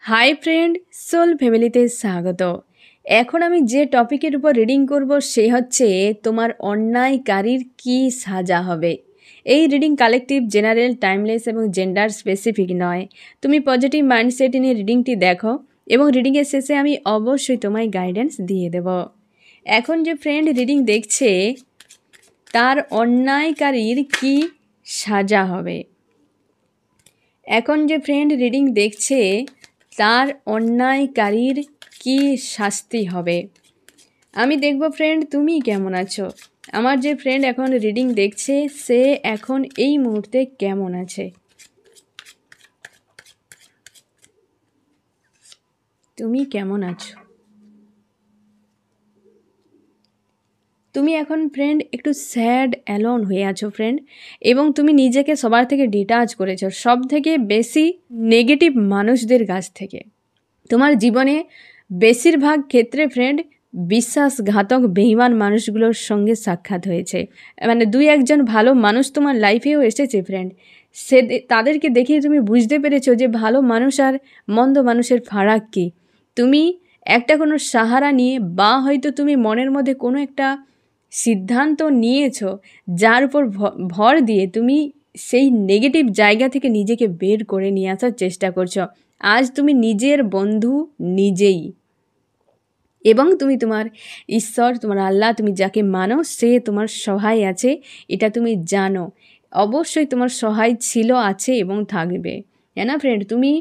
Hi friend, soul ফ্যামিলিতে স্বাগত। এখন আমি যে টপিকের উপর রিডিং করব সে হচ্ছে তোমার অন্যায়কারীর কি সাজা হবে। এই রিডিং কালেকটিভ, জেনারেল, টাইমলেস এবং জেন্ডার স্পেসিফিক নয়। তুমি পজিটিভ মাইন্ডসেট নিয়ে রিডিংটি দেখো এবং রিডিংয়ের শেষে আমি অবশ্যই তোমায় গাইডেন্স দিয়ে দেব। এখন যে ফ্রেন্ড রিডিং দেখছে তার অন্যায়কারীর কি সাজা হবে। এখন যে ফ্রেন্ড রিডিং দেখছে তার অন্যায়কারীর কি শাস্তি হবে। আমি দেখব ফ্রেন্ড তুমি কেমন আছো। আমার যে ফ্রেন্ড এখন রিডিং দেখছে সে এখন এই মুহূর্তে কেমন আছে। তুমি কেমন আছো। তুমি এখন ফ্রেন্ড একটু স্যাড অ্যালোন হয়ে আছো ফ্রেন্ড, এবং তুমি নিজেকে সবার থেকে ডিটাচ করেছো, সব থেকে বেশি নেগেটিভ মানুষদের কাছ থেকে। তোমার জীবনে বেশিরভাগ ক্ষেত্রে ফ্রেন্ড বিশ্বাসঘাতক বেঈমান মানুষগুলোর সঙ্গে সাক্ষাৎ হয়েছে। মানে দুই একজন ভালো মানুষ তোমার লাইফেও এসেছে ফ্রেন্ড, সে তাদেরকে দেখিয়ে তুমি বুঝতে পেরেছো যে ভালো মানুষ আর মন্দ মানুষের ফারাক কী। তুমি একটা কোনো সাহারা নিয়ে বা হয়তো তুমি মনের মধ্যে কোনো একটা সিদ্ধান্ত নিয়েছো যার উপর ভর দিয়ে তুমি সেই নেগেটিভ জায়গা থেকে নিজেকে বের করে নিয়ে আসার চেষ্টা করছো। আজ তুমি নিজের বন্ধু নিজেই, এবং তুমি তোমার ঈশ্বর, তোমার আল্লাহ, তুমি যাকে মানো সে তোমার সহায় আছে, এটা তুমি জানো। অবশ্যই তোমার সহায় ছিল, আছে এবং থাকবে। হ্যাঁ না ফ্রেন্ড, তুমি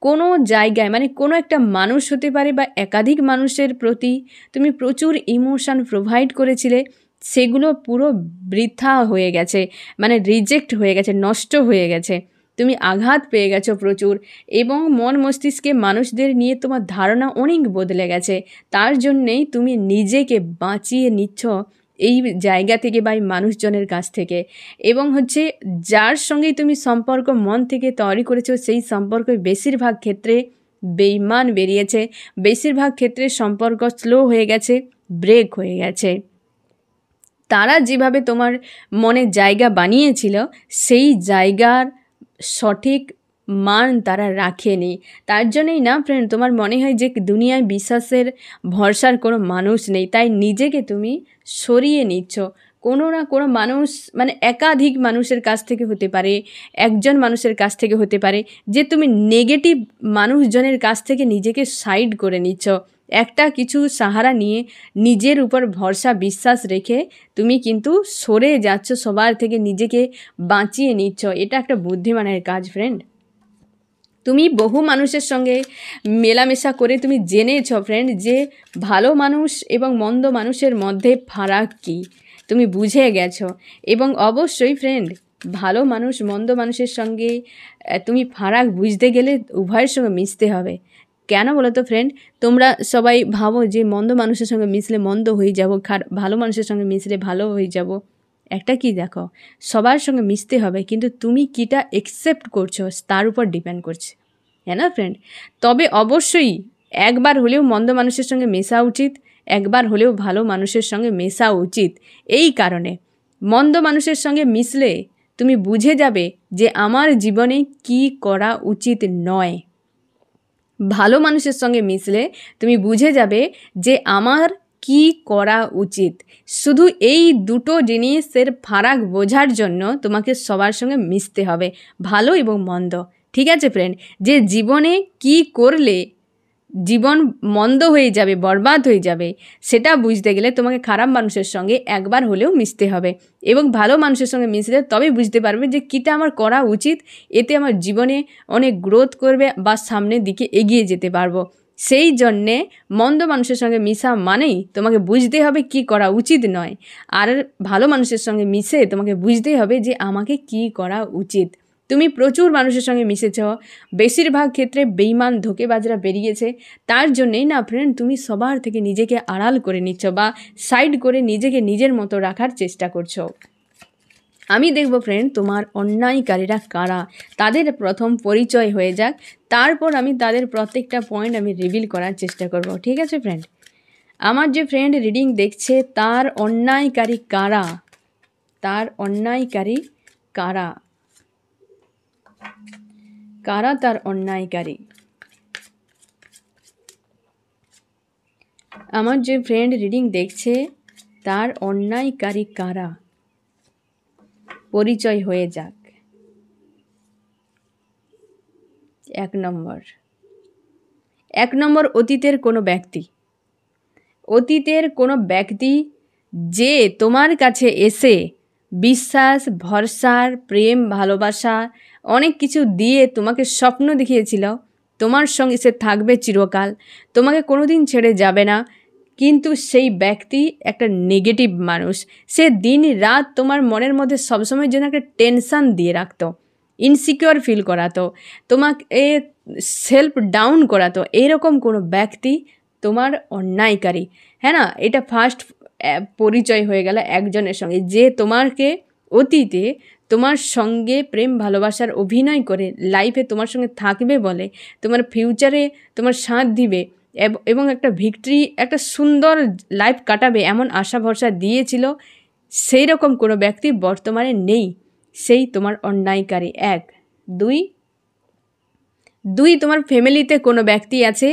কোনো জায়গায় মানে কোনো একটা মানুষ হতে পারে বা একাধিক মানুষের প্রতি তুমি প্রচুর ইমোশান প্রোভাইড করেছিলে, সেগুলো পুরো বৃথা হয়ে গেছে, মানে রিজেক্ট হয়ে গেছে, নষ্ট হয়ে গেছে। তুমি আঘাত পেয়ে গেছো প্রচুর, এবং মন মস্তিষ্কে মানুষদের নিয়ে তোমার ধারণা অনেক বদলে গেছে। তার জন্যেই তুমি নিজেকে বাঁচিয়ে নিচ্ছ এই জায়গা থেকে বা এই মানুষজনের কাছ থেকে। এবং হচ্ছে যার সঙ্গেই তুমি সম্পর্ক মন থেকে তৈরি করেছো সেই সম্পর্ক বেশিরভাগ ক্ষেত্রে বেইমান বেরিয়েছে, বেশিরভাগ ক্ষেত্রে সম্পর্ক স্লো হয়ে গেছে, ব্রেক হয়ে গেছে। তারা যেভাবে তোমার মনে জায়গা বানিয়েছিল সেই জায়গার সঠিক মান তারা রাখেনি। তার জন্যই না ফ্রেন্ড তোমার মনে হয় যে দুনিয়ায় বিশ্বাসের ভরসার কোনো মানুষ নেই, তাই নিজেকে তুমি সরিয়ে নিচ্ছ। কোনো না কোনো মানুষ, মানে একাধিক মানুষের কাছ থেকে হতে পারে, একজন মানুষের কাছ থেকে হতে পারে, যে তুমি নেগেটিভ মানুষজনের কাছ থেকে নিজেকে সাইড করে নিচ্ছ। একটা কিছু সাহারা নিয়ে নিজের উপর ভরসা বিশ্বাস রেখে তুমি কিন্তু সরে যাচ্ছ, সবার থেকে নিজেকে বাঁচিয়ে নিচ্ছ। এটা একটা বুদ্ধিমানের কাজ ফ্রেন্ড। তুমি বহু মানুষের সঙ্গে মেলামেশা করে তুমি জেনেছ ফ্রেন্ড যে ভালো মানুষ এবং মন্দ মানুষের মধ্যে ফারাক কী, তুমি বুঝে গেছো। এবং অবশ্যই ফ্রেন্ড ভালো মানুষ মন্দ মানুষের সঙ্গে তুমি ফারাক বুঝতে গেলে উভয়ের সঙ্গে মিশতে হবে। কেন বলো তো ফ্রেন্ড, তোমরা সবাই ভাবো যে মন্দ মানুষের সঙ্গে মিশলে মন্দ হয়ে যাব, ভালো মানুষের সঙ্গে মিশলে ভালো হয়ে যাব। একটা কি দেখো, সবার সঙ্গে মিশতে হবে, কিন্তু তুমি কিটা অ্যাকসেপ্ট করছো তার উপর ডিপেন্ড করছে, হ্যাঁ না ফ্রেন্ড। তবে অবশ্যই একবার হলেও মন্দ মানুষের সঙ্গে মেশা উচিত, একবার হলেও ভালো মানুষের সঙ্গে মেশা উচিত। এই কারণে মন্দ মানুষের সঙ্গে মিশলে তুমি বুঝে যাবে যে আমার জীবনে কি করা উচিত নয়। ভালো মানুষের সঙ্গে মিশলে তুমি বুঝে যাবে যে আমার কি করা উচিত। শুধু এই দুটো জিনিসের ফারাক বোঝার জন্য তোমাকে সবার সঙ্গে মিশতে হবে, ভালো এবং মন্দ। ঠিক আছে ফ্রেন্ড, যে জীবনে কি করলে জীবন মন্দ হয়ে যাবে, বরবাদ হয়ে যাবে, সেটা বুঝতে গেলে তোমাকে খারাপ মানুষের সঙ্গে একবার হলেও মিশতে হবে, এবং ভালো মানুষের সঙ্গে মিশলে তবে বুঝতে পারবে যে কীটা আমার করা উচিত, এতে আমার জীবনে অনেক গ্রোথ করবে বা সামনের দিকে এগিয়ে যেতে পারবো। সেই জন্যে মন্দ মানুষের সঙ্গে মিশা মানেই তোমাকে বুঝতে হবে কি করা উচিত নয়, আর ভালো মানুষের সঙ্গে মিশে তোমাকে বুঝতে হবে যে আমাকে কি করা উচিত। তুমি প্রচুর মানুষের সঙ্গে মিশেছ, বেশিরভাগ ক্ষেত্রে বেইমান ধোঁকেবাজরা বেরিয়েছে, তার জন্যেই না ফ্রেন্ড তুমি সবার থেকে নিজেকে আড়াল করে নিচ্ছ বা সাইড করে নিজেকে নিজের মতো রাখার চেষ্টা করছো। আমি দেখব ফ্রেন্ড তোমার অন্যায়কারীরা কারা, তাদের প্রথম পরিচয় হয়ে যাক, তারপর আমি তাদের প্রত্যেকটা পয়েন্ট আমি রিভিল করার চেষ্টা করব। ঠিক আছে ফ্রেন্ড, আমার যে ফ্রেন্ড রিডিং দেখছে তার অন্যায়কারী কারা, তার অন্যায়কারী কারা, কারা তার অন্যায়কারী। আমার যে ফ্রেন্ড রিডিং দেখছে তার অন্যায়কারী কারা পরিচয় হয়ে যাক। 1 নম্বর অতীতের কোনো ব্যক্তি। অতীতের কোনো ব্যক্তি যে তোমার কাছে এসে বিশ্বাস, ভরসার, প্রেম, ভালোবাসা অনেক কিছু দিয়ে তোমাকে স্বপ্ন দেখিয়েছিল তোমার সঙ্গে সে থাকবে চিরকাল, তোমাকে কোনোদিন ছেড়ে যাবে না, কিন্তু সেই ব্যক্তি একটা নেগেটিভ মানুষ। সে দিন রাত তোমার মনের মধ্যে সবসময় যেন একটা টেনশান দিয়ে রাখতো, ইনসিকিওর ফিল করাতো, তোমাকে সেলফ ডাউন করাতো। এইরকম কোনো ব্যক্তি তোমার অন্যায়কারী। হ্যাঁ না, এটা ফার্স্ট পরিচয় হয়ে গেল একজনের সঙ্গে যে তোমাকে অতীতে তোমার সঙ্গে প্রেম ভালোবাসার অভিনয় করে লাইফে তোমার সঙ্গে থাকবে বলে, তোমার ফিউচারে তোমার সাথ দিবে এবং একটা ভিক্টরি, একটা সুন্দর লাইফ কাটাবে এমন আশা ভরসা দিয়েছিল। সেই রকম কোনো ব্যক্তি বর্তমানে নেই, সেই তোমার অন্যায়কারী। 1। 2 তোমার ফ্যামিলিতে কোনো ব্যক্তি আছে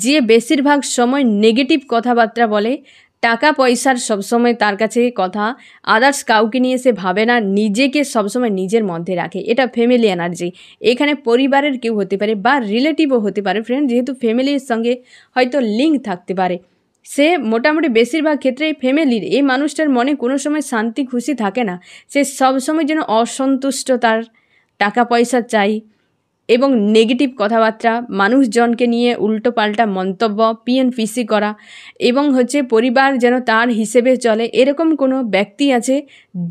যে বেশিরভাগ সময় নেগেটিভ কথাবার্তা বলে, টাকা পয়সার সবসময় তার কাছে কথা, আদার্স কাউকে নিয়ে সে ভাবে না, নিজেকে সবসময় নিজের মধ্যে রাখে। এটা ফ্যামিলি এনার্জি। এখানে পরিবারের কেউ হতে পারে বা রিলেটিভও হতে পারে ফ্রেন্ড, যেহেতু ফ্যামিলির সঙ্গে হয়তো লিঙ্ক থাকতে পারে। সে মোটামুটি বেশিরভাগ ক্ষেত্রে ফ্যামিলির এই মানুষটার মনে কোনো সময় শান্তি খুশি থাকে না। সে সবসময় যেন অসন্তুষ্ট, তার টাকা পয়সা চাই এবং নেগেটিভ কথাবার্তা, মানুষজনকে নিয়ে উল্টো পাল্টা মন্তব্য, পিএনপিসি করা এবং পরিবার যেন তার হিসেবে চলে। এরকম কোনো ব্যক্তি আছে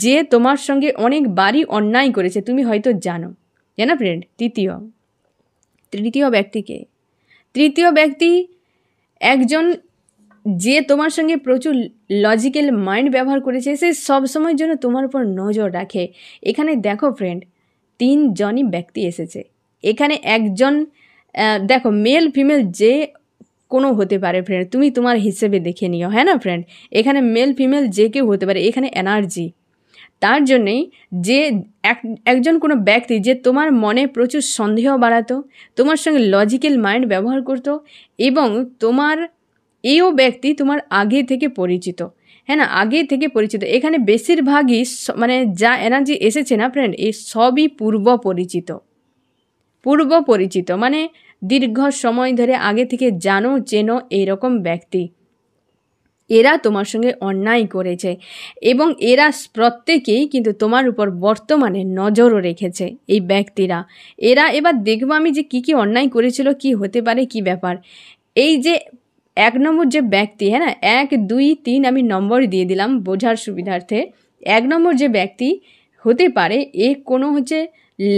যে তোমার সঙ্গে অনেকবারই অন্যায় করেছে, তুমি হয়তো জানো ফ্রেন্ড। তৃতীয় ব্যক্তিকে, তৃতীয় ব্যক্তি একজন যে তোমার সঙ্গে প্রচুর লজিক্যাল মাইন্ড ব্যবহার করেছে, সে সবসময় যেন তোমার উপর নজর রাখে। এখানে দেখো ফ্রেন্ড, 3 জনই ব্যক্তি এসেছে। এখানে একজন দেখো, মেল ফিমেল যে কোনো হতে পারে ফ্রেন্ড, তুমি তোমার হিসেবে দেখে নিও। হ্যাঁ না ফ্রেন্ড, এখানে মেল ফিমেল যে কেউ হতে পারে, এখানে এনার্জি। তার জন্যেই যে একজন কোনো ব্যক্তি যে তোমার মনে প্রচুর সন্দেহ বাড়াতো, তোমার সঙ্গে লজিক্যাল মাইন্ড ব্যবহার করতো এবং এও ব্যক্তি তোমার আগে থেকে পরিচিত। হ্যাঁ না, আগে থেকে পরিচিত। এখানে বেশিরভাগই মানে যা এনার্জি এসেছে না ফ্রেন্ড, এই সবই পূর্ব পরিচিত, মানে দীর্ঘ সময় ধরে আগে থেকে জানো চেনো এইরকম ব্যক্তি। এরা তোমার সঙ্গে অন্যায় করেছে এবং এরা প্রত্যেকেই কিন্তু তোমার উপর বর্তমানে নজরও রেখেছে। এই ব্যক্তিরা, এবার দেখবো আমি যে কী অন্যায় করেছিল, কি হতে পারে, কি ব্যাপার। এই যে 1 নম্বর যে ব্যক্তি, হ্যাঁ না, 1, 2, 3 আমি নম্বর দিয়ে দিলাম বোঝার সুবিধার্থে। 1 নম্বর যে ব্যক্তি হতে পারে, এ কোনো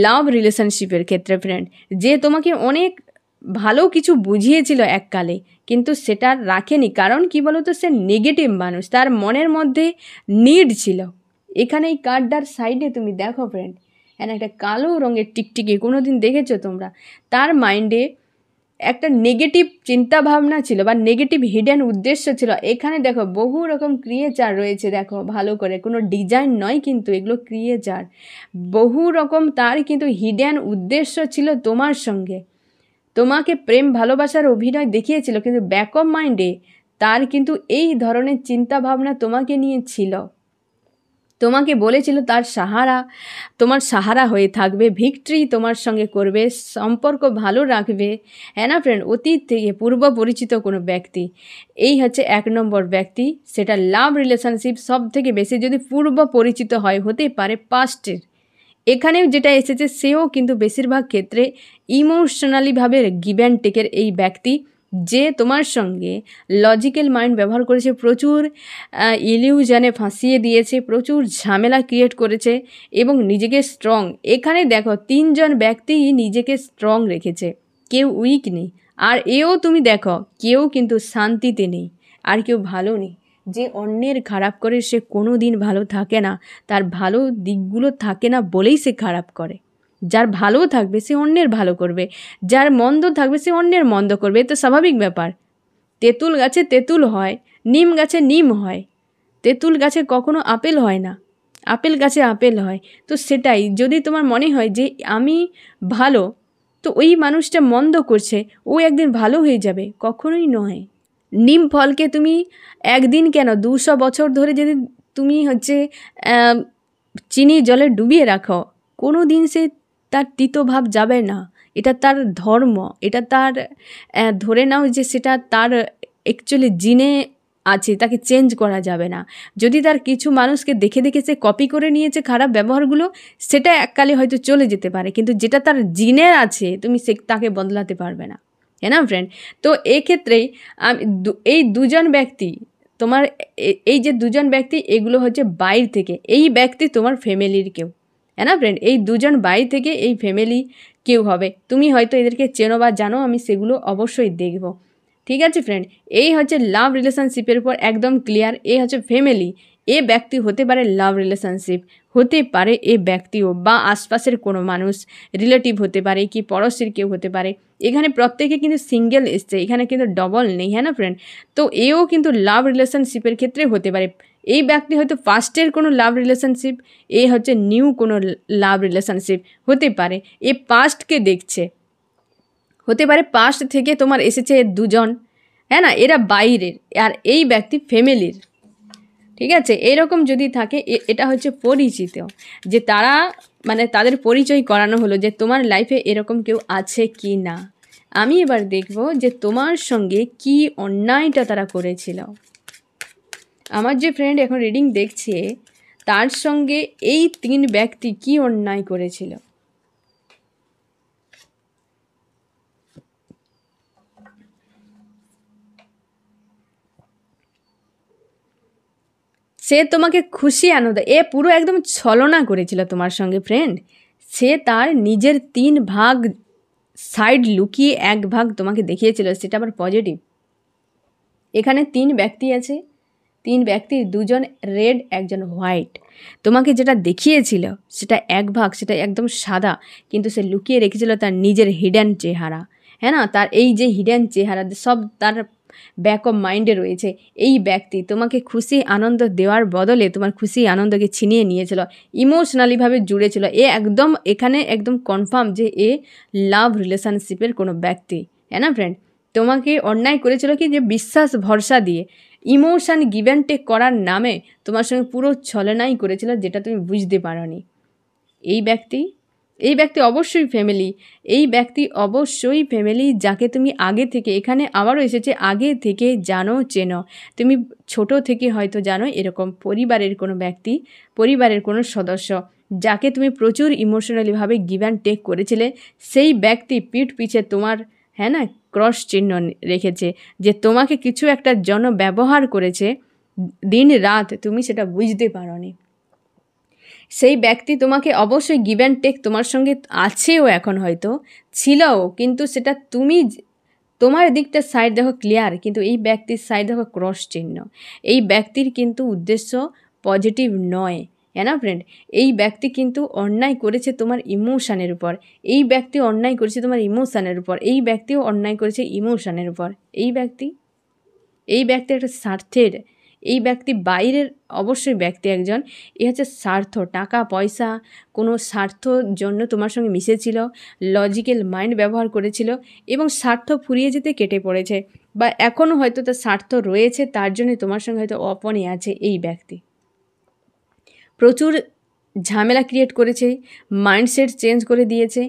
লাভ রিলেশনশিপের ক্ষেত্রে ফ্রেন্ড, যে তোমাকে অনেক ভালো কিছু বুঝিয়েছিল এককালে, কিন্তু সেটা রাখেনি। কারণ কি বলো তো, সে নেগেটিভ মানুষ, তার মনের মধ্যে নিড ছিল। এখানে এই কার্ডটার সাইডে তুমি দেখো ফ্রেন্ড, একটা কালো রঙের টিকটিকি, কোনো দিন দেখেছো তোমরা? তার মাইন্ডে একটা নেগেটিভ চিন্তাভাবনা ছিল বা নেগেটিভ হিডেন উদ্দেশ্য ছিল। এখানে দেখো বহু রকম ক্রিয়েচার রয়েছে, দেখো ভালো করে, কোনো ডিজাইন নয় কিন্তু এগুলো ক্রিয়েচার। বহু রকম তার কিন্তু হিডেন উদ্দেশ্য ছিল তোমার সঙ্গে, তোমাকে প্রেম ভালোবাসার অভিনয় দেখিয়েছিল, কিন্তু ব্যাক অফ মাইন্ডে তার কিন্তু এই ধরনের চিন্তাভাবনা তোমাকে নিয়ে ছিল। তোমাকে বলেছিল তোমার সাহারা হয়ে থাকবে, ভিক্টরি তোমার সঙ্গে করবে, সম্পর্ক ভালো রাখবে। হ্যাঁ না ফ্রেন্ড, অতীত থেকে পূর্ব পরিচিত কোনো ব্যক্তি। এই 1 নম্বর ব্যক্তি, সেটা লাভ রিলেশনশিপ সব থেকে বেশি যদি পূর্ব পরিচিত হয়, হতে পারে পাস্টের। এখানেও যেটা এসেছে, সেও কিন্তু বেশিরভাগ ক্ষেত্রে ইমোশনালিভাবে গিভ অ্যান্ড টেকের এই ব্যক্তি, যে তোমার সঙ্গে লজিক্যাল মাইন্ড ব্যবহার করেছে, প্রচুর ইলিউশনে ফাঁসিয়ে দিয়েছে, প্রচুর ঝামেলা ক্রিয়েট করেছে এবং নিজেকে স্ট্রং। এখানে দেখো 3 জন ব্যক্তি নিজেকে স্ট্রং রেখেছে, কেউ উইক নেই। আর এও তুমি দেখো, কেউ কিন্তু শান্তিতে নেই, আর কেউ ভালো নেই। যে অন্যের খারাপ করে সে কোনো দিন ভালো থাকে না, তার ভালো দিকগুলো থাকে না বলেই সে খারাপ করে। যার ভালো থাকবে সে অন্যের ভালো করবে, যার মন্দ থাকবে সে অন্যের মন্দ করবে। এ তো স্বাভাবিক ব্যাপার। তেঁতুল গাছে তেঁতুল হয়, নিম গাছে নিম হয়, তেঁতুল গাছে কখনো আপেল হয় না, আপেল গাছে আপেল হয়। তো সেটাই, যদি তোমার মনে হয় যে আমি ভালো, তো ওই মানুষটা মন্দ করছে, ও একদিন ভালো হয়ে যাবে, কখনোই নয়। নিম ফলকে তুমি একদিন কেন 200 বছর ধরে যদি তুমি চিনি জলে ডুবিয়ে রাখো, কোনো দিন সে তার তিতো ভাব যাবে না। এটা তার ধর্ম, এটা তার ধরে নাও যে সেটা তার অ্যাকচুয়ালি জিনে আছে, তাকে চেঞ্জ করা যাবে না। যদি তার কিছু মানুষকে দেখে দেখে সে কপি করে নিয়েছে খারাপ ব্যবহারগুলো, সেটা এককালে হয়তো চলে যেতে পারে, কিন্তু যেটা তার জিনের আছে তুমি তাকে বদলাতে পারবে না, হ্যাঁ না ফ্রেন্ড? তো এক্ষেত্রেই এই দুজন ব্যক্তি তোমার, এই যে দুজন ব্যক্তি এগুলো হচ্ছে বাইরে থেকে, এই ব্যক্তি তোমার ফ্যামিলির কেউ, হ্যাঁ না ফ্রেন্ড? এই দুজন বাইরে থেকে এই ফ্যামিলি কেউ হবে, তুমি হয়তো এদেরকে চেনো বা জানো, আমি সেগুলো অবশ্যই দেখব। ঠিক আছে ফ্রেন্ড, এই হচ্ছে লাভ রিলেশনশিপের উপর একদম ক্লিয়ার। এই হচ্ছে ফ্যামিলি, এ ব্যক্তি হতে পারে লাভ রিলেশনশিপ, হতে পারে এ ব্যক্তিও বা আশপাশের কোনো মানুষ, রিলেটিভ হতে পারে কি পড়োশির কেউ হতে পারে। এখানে প্রত্যেকে কিন্তু সিঙ্গেল এসছে, এখানে কিন্তু ডবল নেই, হ্যাঁ না ফ্রেন্ড? তো এও কিন্তু লাভ রিলেশনশিপের ক্ষেত্রে হতে পারে। এই ব্যক্তি হয়তো ফার্স্টের কোনো লাভ রিলেশনশিপ, এ হচ্ছে নিউ কোনো লাভ রিলেশনশিপ হতে পারে। এ পাস্টকে দেখছে, হতে পারে পাস্ট থেকে তোমার এসেছে দুজন, হ্যাঁ না, এরা বাইরের, আর এই ব্যক্তি ফ্যামিলির। ঠিক আছে, এরকম যদি থাকে এটা হচ্ছে পরিচিত, যে তারা মানে তাদের পরিচয় করানো হলো যে তোমার লাইফে এরকম কেউ আছে কি না। আমি এবার দেখব যে তোমার সঙ্গে কি অন্যায়টা তারা করেছিল। আমার যে ফ্রেন্ড এখন রিডিং দেখছে, তার সঙ্গে এই 3 ব্যক্তি কি অন্যায় করেছিল। সে তোমাকে খুশি আনন্দ, এ পুরো একদম ছলনা করেছিল তোমার সঙ্গে ফ্রেন্ড। সে তার নিজের 3 ভাগ সাইড লুকিয়ে 1 ভাগ তোমাকে দেখিয়েছিল, সেটা আবার পজিটিভ। এখানে 3 ব্যক্তি আছে, 3 ব্যক্তির 2জন রেড, 1জন হোয়াইট। তোমাকে যেটা দেখিয়েছিল সেটা 1 ভাগ, সেটা একদম সাদা, কিন্তু সে লুকিয়ে রেখেছিল তার নিজের হিডেন চেহারা, হ্যাঁ না? তার এই যে হিডেন চেহারা সব তার ব্যাক অফ মাইন্ডে রয়েছে। এই ব্যক্তি তোমাকে খুশি আনন্দ দেওয়ার বদলে তোমার খুশি আনন্দকে ছিনিয়ে নিয়েছিল, ইমোশনালিভাবে জুড়েছিল। এ একদম এখানে একদম কনফার্ম যে এ লাভ রিলেশনশিপের কোনো ব্যক্তি, হ্যাঁ না ফ্রেন্ড? তোমাকে অন্যায় করেছিল কি, যে বিশ্বাস ভরসা দিয়ে ইমোশান গিভ অ্যান্ড টেক করার নামে তোমার সঙ্গে পুরো ছলনাই করেছিল, যেটা তুমি বুঝতে পারোনি। এই ব্যক্তি অবশ্যই ফ্যামিলি, এই ব্যক্তি অবশ্যই ফ্যামিলি, যাকে তুমি আগে থেকে, এখানে আবারও এসেছে, আগে থেকে জানো চেনো, তুমি ছোট থেকে হয়তো জানো এরকম পরিবারের কোনো ব্যক্তি, পরিবারের কোনো সদস্য, যাকে তুমি প্রচুর ইমোশনালিভাবে গিভ অ্যান্ড টেক করেছিলে। সেই ব্যক্তি পিঠ পিছে তোমার, হ্যাঁ না, ক্রস চিহ্ন রেখেছে, যে তোমাকে কিছু একটা জন্য ব্যবহার করেছে দিন রাত, তুমি সেটা বুঝতে পারোনি। সেই ব্যক্তি তোমাকে অবশ্যই গিভ অ্যান্ড টেক তোমার সঙ্গে আছেও, এখন হয়তো ছিলও, কিন্তু সেটা তুমি তোমার দিকটা সাইড দেখো ক্লিয়ার, কিন্তু এই ব্যক্তির সাইড দেখো ক্রস চিহ্ন। এই ব্যক্তির কিন্তু উদ্দেশ্য পজিটিভ নয়, হ্যাঁ না ফ্রেন্ড? এই ব্যক্তি কিন্তু অন্যায় করেছে তোমার ইমোশানের উপর, এই ব্যক্তি অন্যায় করেছে তোমার ইমোশানের উপর, এই ব্যক্তিও অন্যায় করেছে ইমোশানের উপর। এই ব্যক্তি একটা স্বার্থের, এই ব্যক্তি বাইরের অবশ্যই ব্যক্তি একজন, এ হচ্ছে স্বার্থ, টাকা পয়সা, কোনো স্বার্থর জন্য তোমার সঙ্গে মিশেছিল, লজিক্যাল মাইন্ড ব্যবহার করেছিল এবং স্বার্থ ফুরিয়ে যেতে কেটে পড়েছে, বা এখনও হয়তো তার স্বার্থ রয়েছে, তার জন্য তোমার সঙ্গে হয়তো অপনে আছে। এই ব্যক্তি প্রচুর ঝামেলা ক্রিয়েট করেছে, মাইন্ডসেট চেঞ্জ করে দিয়েছে,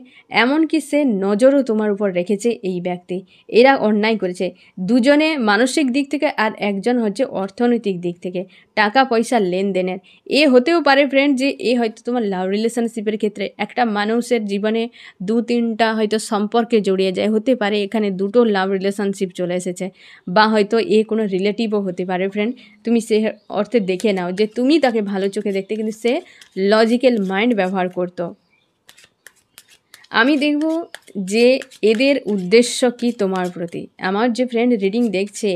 এমনকি সে নজরও তোমার উপর রেখেছে। এই ব্যক্তি এরা অন্যায় করেছে, দুজনে মানসিক দিক থেকে আর একজন হচ্ছে অর্থনৈতিক দিক থেকে, টাকা পয়সার লেনদেনের। এ হতেও পারে ফ্রেন্ড যে এ হয়তো তোমার লাভ রিলেশনশিপের ক্ষেত্রে একটা মানুষের জীবনে 2-3টা হয়তো সম্পর্কে জড়িয়ে যায়, হতে পারে এখানে 2টো লাভ রিলেশনশিপ চলে এসেছে, বা হয়তো এ কোনো রিলেটিভও হতে পারে ফ্রেন্ড। তুমি সে অর্থে দেখে নাও যে তুমি তাকে ভালো চোখে দেখতে, কিন্তু সে লজিক্যাল মাইন্ড ব্যবহার করত। আমি দেখব যে এদের উদ্দেশ্য কি তোমার প্রতি। আমার যে ফ্রেন্ড রিডিং দেখছে,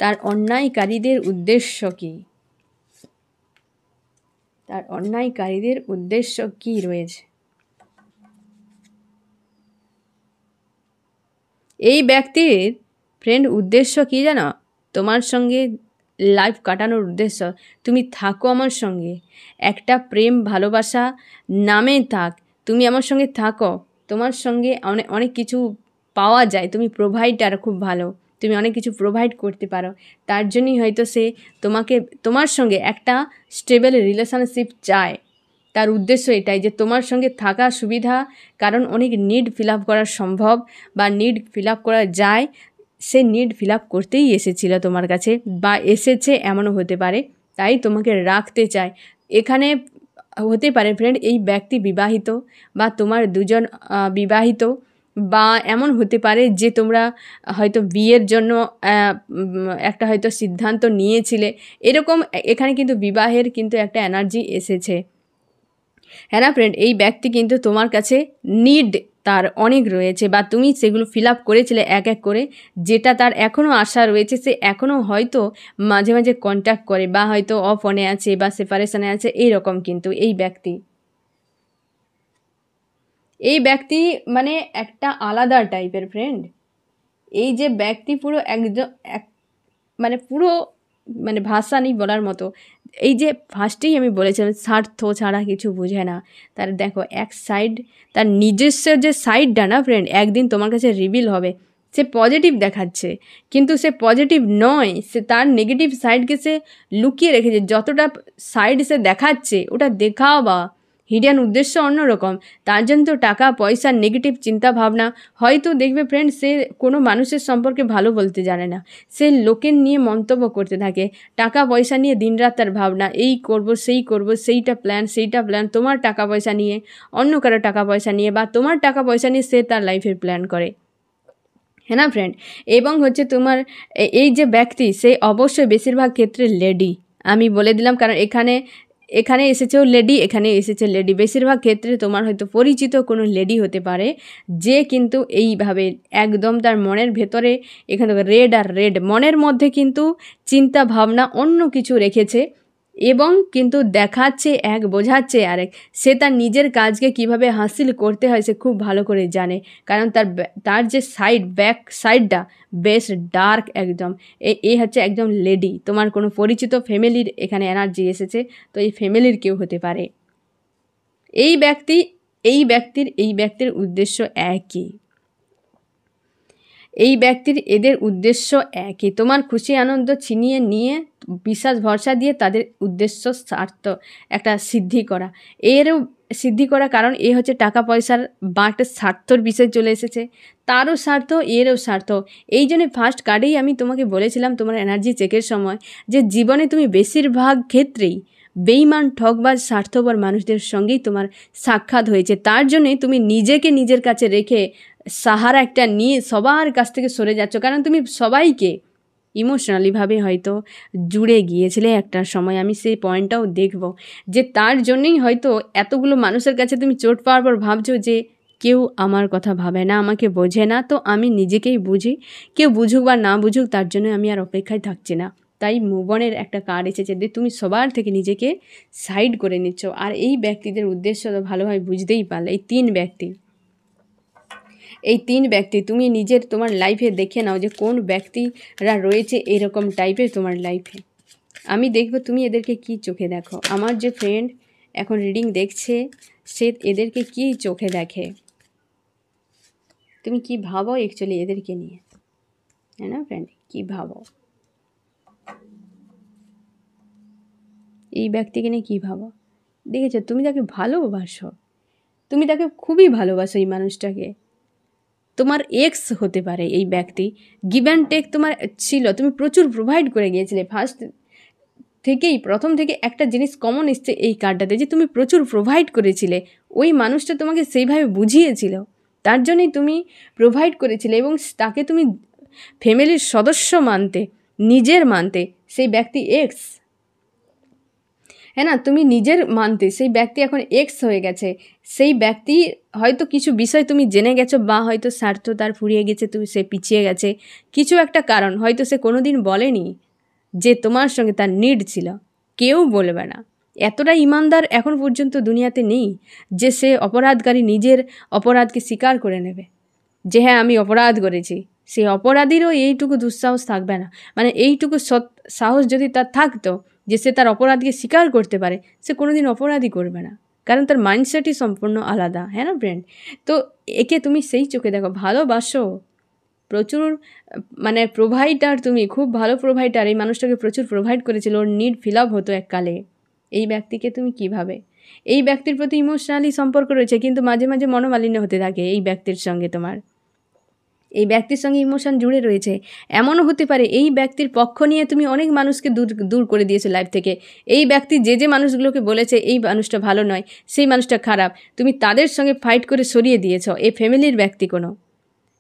তার অন্যায়কারীদের উদ্দেশ্য কি, তার অন্যায়কারীদের উদ্দেশ্য কি রয়েছে। এই ব্যক্তির ফ্রেন্ড উদ্দেশ্য কি জানো? তোমার সঙ্গে লাইফ কাটানোর উদ্দেশ্য, তুমি থাকো আমার সঙ্গে, একটা প্রেম ভালোবাসা নামে থাক, তুমি আমার সঙ্গে থাকো, তোমার সঙ্গে অনেক অনেক কিছু পাওয়া যায়, তুমি প্রোভাইডার খুব ভালো, তুমি অনেক কিছু প্রোভাইড করতে পারো, তার জন্যই হয়তো সে তোমার সঙ্গে একটা স্টেবল রিলেশনশিপ চায়। তার উদ্দেশ্য এটাই যে তোমার সঙ্গে থাকা সুবিধা, কারণ অনেক নিড ফিল আপ করা সম্ভব বা নিড ফিল আপ করা যায়, সে নিড ফিল আপ করতেই এসেছিল তোমার কাছে বা এসেছে, এমনও হতে পারে, তাই তোমাকে রাখতে চায়। এখানে হতে পারে ফ্রেন্ড এই ব্যক্তি বিবাহিত বা তোমার দুজন বিবাহিত, বা এমন হতে পারে যে তোমরা হয়তো বিয়ের জন্য একটা হয়তো সিদ্ধান্ত নিয়েছিলে, এরকম এখানে কিন্তু বিবাহের কিন্তু একটা এনার্জি এসেছে। হ্যাঁ না ফ্রেন্ড, এই ব্যক্তি কিন্তু তোমার কাছে নিড তার অনেক রয়েছে বা তুমি সেগুলো ফিল আপ করেছিলে এক এক করে, যেটা তার এখনও আশা রয়েছে, সে এখনও হয়তো মাঝে মাঝে কন্ট্যাক্ট করে বা হয়তো অফ অনে আছে বা সেপারেশনে আছে, এইরকম কিন্তু এই ব্যক্তি মানে একটা আলাদা টাইপের ফ্রেন্ড। এই যে ব্যক্তি পুরো একদম মানে পুরো মানে ভাষা নেই বলার মতো। এই যে ফার্স্টেই আমি বলেছিলাম স্বার্থ ছাড়া কিছু বোঝে না। তার দেখো এক সাইড, তার নিজস্ব যে সাইডটা না ফ্রেন্ড, একদিন তোমার কাছে রিভিল হবে। সে পজিটিভ দেখাচ্ছে কিন্তু সে পজিটিভ নয়, সে তার নেগেটিভ সাইডকে সে লুকিয়ে রেখেছে। যতটা সাইড সে দেখাচ্ছে ওটা দেখাও বা হিডেন উদ্দেশ্য অন্যরকম। তার জন্য তো টাকা পয়সা নেগেটিভ চিন্তা ভাবনা, হয়তো দেখবে ফ্রেন্ড সে কোনো মানুষের সম্পর্কে ভালো বলতে জানে না, সে লোকের নিয়ে মন্তব্য করতে থাকে, টাকা পয়সা নিয়ে দিনরাত তার ভাবনা, এই করব সেই করব, সেইটা প্ল্যান, তোমার টাকা পয়সা নিয়ে, অন্য কারো টাকা পয়সা নিয়ে বা তোমার টাকা পয়সা নিয়ে সে তার লাইফের প্ল্যান করে। হ্যাঁ না ফ্রেন্ড, এবং হচ্ছে তোমার এই যে ব্যক্তি সে অবশ্যই বেশিরভাগ ক্ষেত্রে লেডি, আমি বলে দিলাম, কারণ এখানে এসেছেও লেডি, এখানে এসেছে লেডি। বেশিরভাগ ক্ষেত্রে তোমার হয়তো পরিচিত কোনো লেডি হতে পারে যে কিন্তু এইভাবে একদম তার মনের ভেতরে এখানে রেড মনের মধ্যে কিন্তু চিন্তা ভাবনা অন্য কিছু রেখেছে এবং কিন্তু দেখাচ্ছে এক, বোঝাচ্ছে আরেক। সে তার নিজের কাজকে কিভাবে হাসিল করতে হয় সে খুব ভালো করে জানে, কারণ তার যে ব্যাক সাইডটা বেশ ডার্ক একদম। এই হচ্ছে একদম লেডি। তোমার কোনো পরিচিত ফ্যামিলির এখানে এনার্জি এসেছে, তো এই ফ্যামিলির কেউ হতে পারে। এই ব্যক্তির উদ্দেশ্য একই। এদের উদ্দেশ্য একই, তোমার খুশি আনন্দ ছিনিয়ে নিয়ে বিশ্বাস ভরসা দিয়ে তাদের উদ্দেশ্য স্বার্থ একটা সিদ্ধি করা, এরও সিদ্ধি করা, কারণ এ হচ্ছে টাকা পয়সার বা একটা স্বার্থর বিষয় চলে এসেছে, তারও স্বার্থ এরও স্বার্থ। এই জন্য ফার্স্ট কার্ডেই আমি তোমাকে বলেছিলাম তোমার এনার্জি চেকের সময় যে জীবনে তুমি বেশিরভাগ ক্ষেত্রেই বেইমান ঠকবাজ স্বার্থপর মানুষদের সঙ্গেই তোমার সাক্ষাৎ হয়েছে। তার জন্যে তুমি নিজেকে নিজের কাছে রেখে সাহারা একটা নিয়ে সবার কাছ থেকে সরে যাচ্ছ, কারণ তুমি সবাইকে ইমোশনালিভাবে হয়তো জুড়ে গিয়েছিলে একটা সময়। আমি সেই পয়েন্টটাও দেখব যে তার জন্যই হয়তো এতগুলো মানুষের কাছে তুমি চোট পাওয়ার পর ভাবছো যে কেউ আমার কথা ভাবে না, আমাকে বোঝে না, তো আমি নিজেকেই বুঝি, কেউ বুঝুক বা না বুঝুক তার জন্য আমি আর অপেক্ষায় থাকছি না। তাই মুভ অনের একটা কার্ড এসেছে যে তুমি সবার থেকে নিজেকে সাইড করে নিচ্ছ। আর এই ব্যক্তিদের উদ্দেশ্য তো ভালোভাবে বুঝতেই পারলে, এই তিন ব্যক্তি তুমি তোমার লাইফে দেখে নাও যে কোন ব্যক্তিরা রয়েছে এরকম টাইপের তোমার লাইফে। আমি দেখব তুমি এদেরকে কি চোখে দেখো। আমার যে ফ্রেন্ড এখন রিডিং দেখছে সে এদেরকে কি চোখে দেখে, তুমি কি ভাবো অ্যাকচুয়ালি এদেরকে নিয়ে, হ্যাঁ না ফ্রেন্ড, কি ভাবো এই ব্যক্তিকে নিয়ে, কী ভাবো? দেখেছো তুমি তাকে ভালোবাসো, তুমি তাকে খুবই ভালোবাসো এই মানুষটাকে। তোমার এক্স হতে পারে এই ব্যক্তি, গিভ অ্যান্ড টেক তোমার ছিল, তুমি প্রচুর প্রোভাইড করে গিয়েছিলে। প্রথম থেকে একটা জিনিস কমন এসছে এই কার্ডটাতে যে তুমি প্রচুর প্রোভাইড করেছিলে, ওই মানুষটা তোমাকে সেইভাবে বুঝিয়েছিল, তার জন্যই তুমি প্রোভাইড করেছিলে এবং তাকে তুমি ফ্যামিলির সদস্য মানতে, নিজের মানতে। সেই ব্যক্তি এক্স, হ্যাঁ না, তুমি নিজের মানতে, সেই ব্যক্তি এখন এক্স হয়ে গেছে। সেই ব্যক্তি হয়তো কিছু বিষয় তুমি জেনে গেছো বা হয়তো স্বার্থ তার ফুরিয়ে গেছে, সে পিছিয়ে গেছে, কিছু একটা কারণ হয়তো সে কোনো দিন বলেনি যে তোমার সঙ্গে তার নিড ছিল, কেউ বলবে না। এতটা ইমানদার এখন পর্যন্ত দুনিয়াতে নেই যে সে অপরাধকারী নিজের অপরাধকে স্বীকার করে নেবে যে হ্যাঁ আমি অপরাধ করেছি। সেই অপরাধীরও এইটুকু দুঃসাহস থাকবে না, মানে এইটুকু সাহস যদি তার থাকতো যে সে তার অপরাধকে স্বীকার করতে পারে, সে কোনোদিন অপরাধই করবে না, কারণ তার মাইন্ডসেটই সম্পূর্ণ আলাদা। হ্যাঁ না ফ্রেন্ড, তো একে তুমি সেই চোখে দেখো, ভালোবাসো, প্রচুর মানে প্রোভাইডার, তুমি খুব ভালো প্রোভাইডার, এই মানুষটাকে প্রচুর প্রোভাইড করেছিল, ওর নিড ফিল আপ হতো এককালে। এই ব্যক্তিকে তুমি কিভাবে, এই ব্যক্তির প্রতি ইমোশনালি সম্পর্ক রয়েছে, কিন্তু মাঝে মাঝে মনোমালিন্য হতে থাকে এই ব্যক্তির সঙ্গে, তোমার এই ব্যক্তির সঙ্গে ইমোশন জুড়ে রয়েছে। এমনও হতে পারে এই ব্যক্তির পক্ষ নিয়ে তুমি অনেক মানুষকে দূর করে দিয়েছো লাইফ থেকে। এই ব্যক্তি যে মানুষগুলোকে বলেছে এই মানুষটা ভালো নয়, সেই মানুষটা খারাপ, তুমি তাদের সঙ্গে ফাইট করে সরিয়ে দিয়েছ। এই ফ্যামিলির ব্যক্তি কোনো